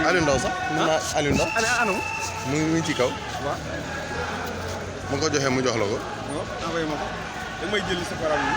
Aliou Ndao sax mën naa Aliou Ndao mu ngi ci kaw mu ko joxee mu jox la ko envoyé ma ko da may jël sa param yi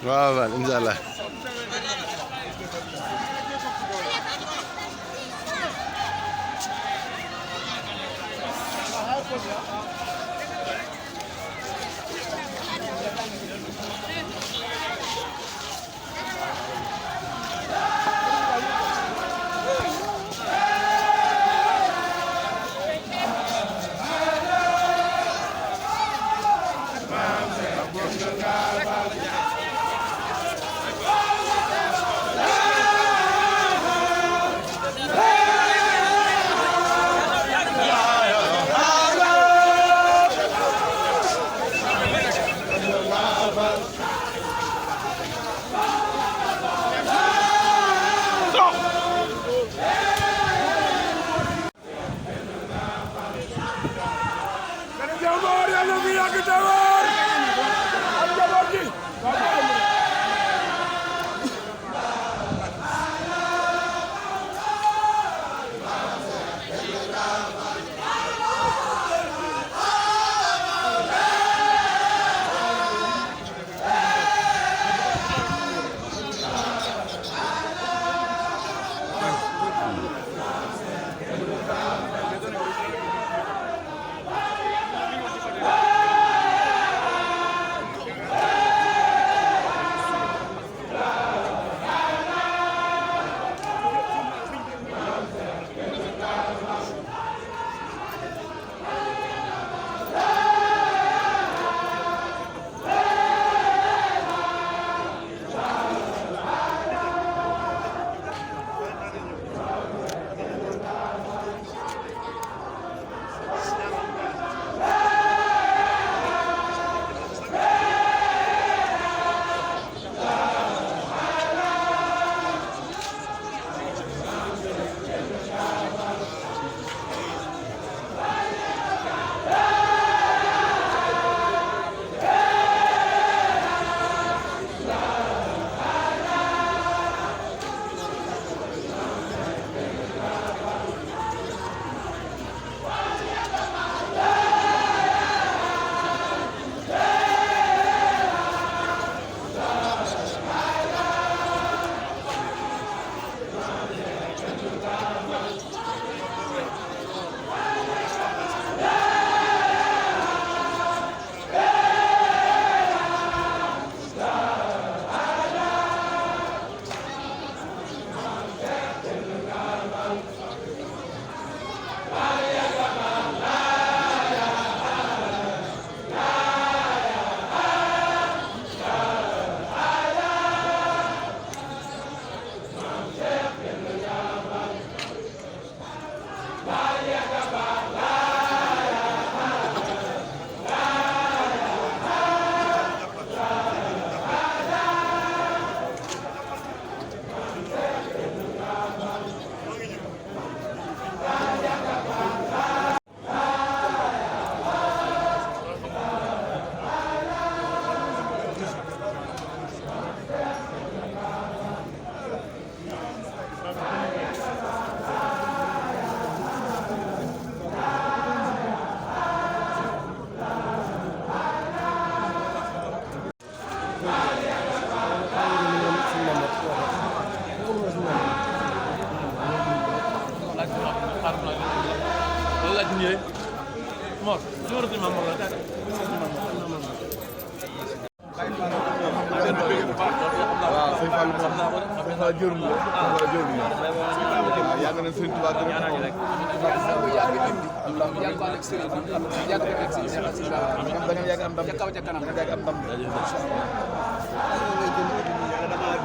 waaw waaw incha allah.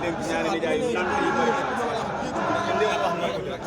dénk ñaari nijaay yu naan ay bëri li nga wax mooy ko rek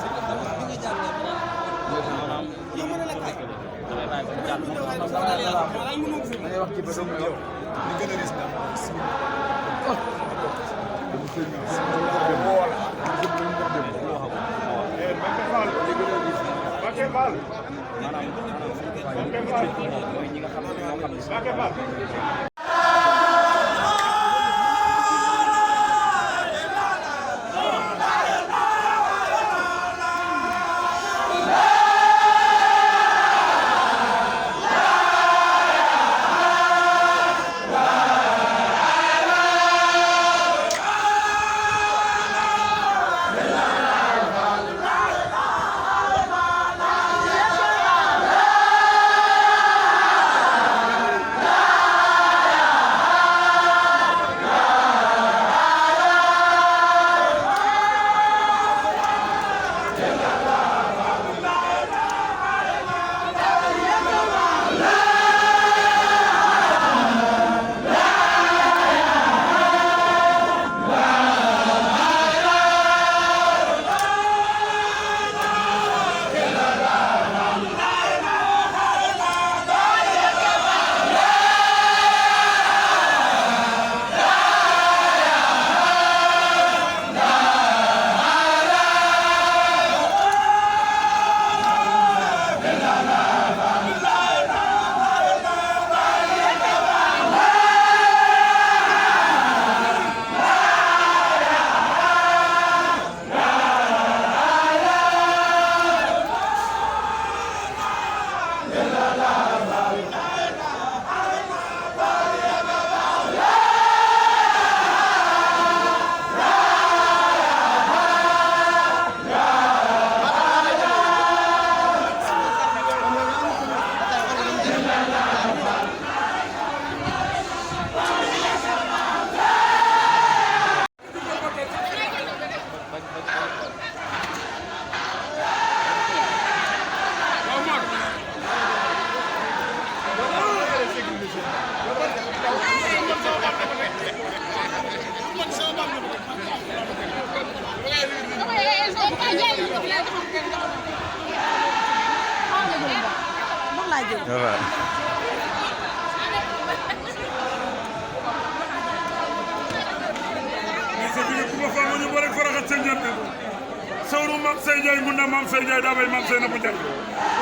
sawru mam Sey Ndiaye mun na mam Sey Ndiaye daa bay mam Sey na bu Ndiaye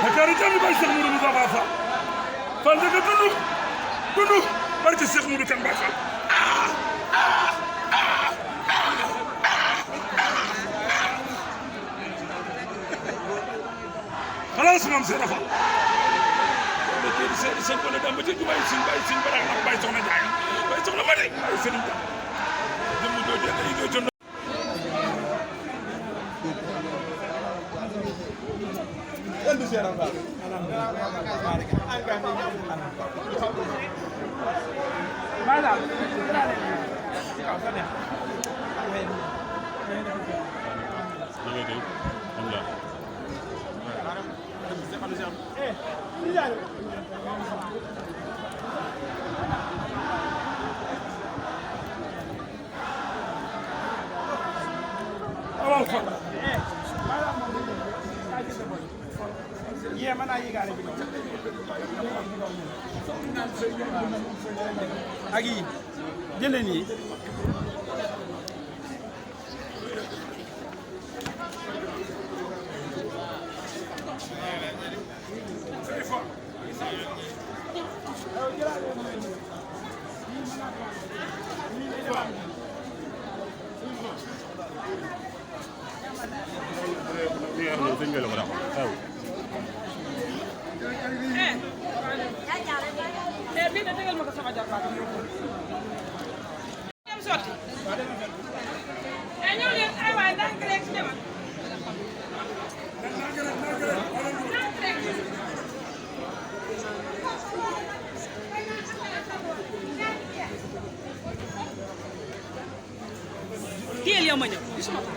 hakari jami bay Cheikh Moudou Moussa Fall Fall dëgg dundu barke Cheikh Moudou kan bay Fall xalaas mam Sey Fall sëñ ko ne dem ba ci bay sin bara nak bay soxna Ndiaye bay soxna Mari bay Serigne dem do jël Yeah, man, you got it. Agi, jeleni. Kiyel yow ma ñëw gisuma ko.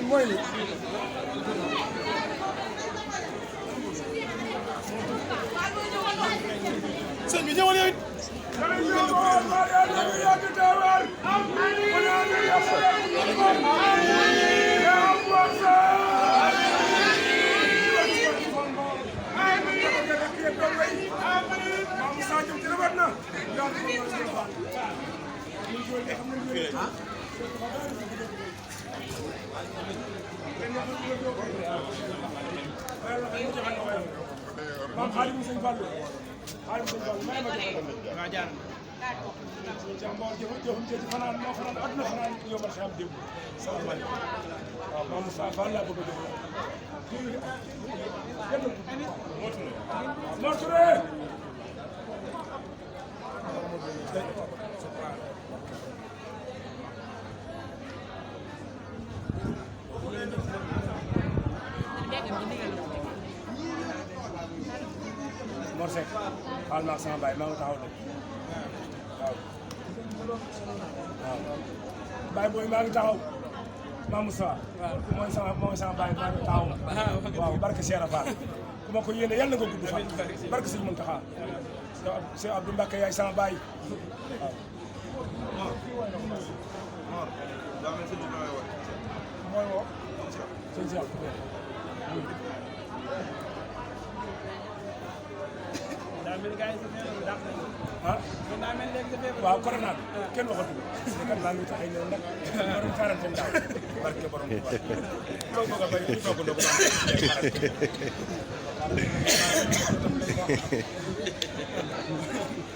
mooy li sëñ bi ñëwal yow it maam xaalim sëñ Fallu xaalim sëñ Fallu may ma jox jaan ca mboor jëfum ci fanaan moo fanaan àdduna fanaan yombal xam démb salaamaaleykum waaw maam Moussa Fall laa bëgg a jox Mor Touré Mor Seck xaal ma ak sama baay maa ngi taxaw de waaw baay booy maa ngi taxaw Mame Moussa mooy sama baay maa ngi taxaw waaw barke Cheikh Fall ku ma ko yéene yàlla na nga gudd fan barke Sëñ Muntaxa Cheikh Abdou Mbacke yaay sama baay mooy woo sëñ Cheikh ah waaw corona bi kenn waxatu ko kan maa ngi taxay ñëw nag borom quarantaine daaw barke borom loo bëgg a bay ñu toog ndogu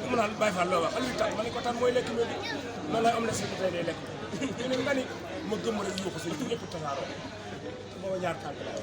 mu naan Baye Fall loo wax Aliou Tall ma ne ko tan mooy lekk loolu noonu la am na seen tey day lekk ñu ne nga ni ma gëm rek yuuxu sëñ bi ñëpp tasaaroo moo ñaar kàddu la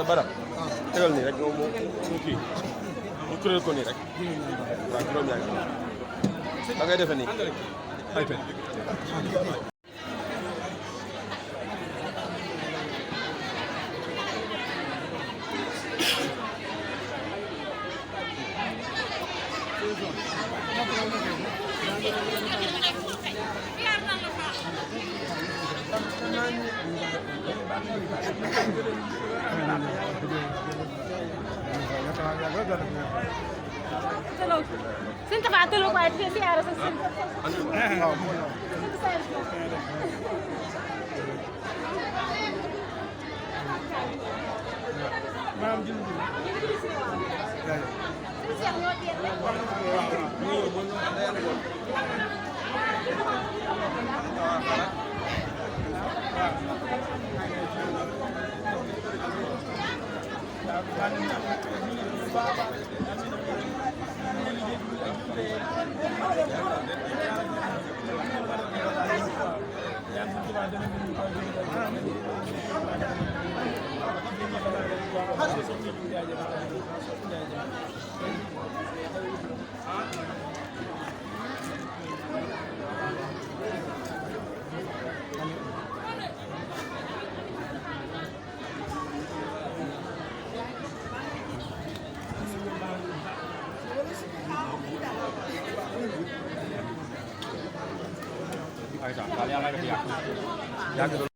Bara tegal nii rek moom kii mu kuréel ko nii rek waaw juróom-ñaari da ngay defe nii ay pen Sëñ Tafa tëloo ko ay siyaara sa sëñ maam jëm ayca daal yàlla nga fi yàgg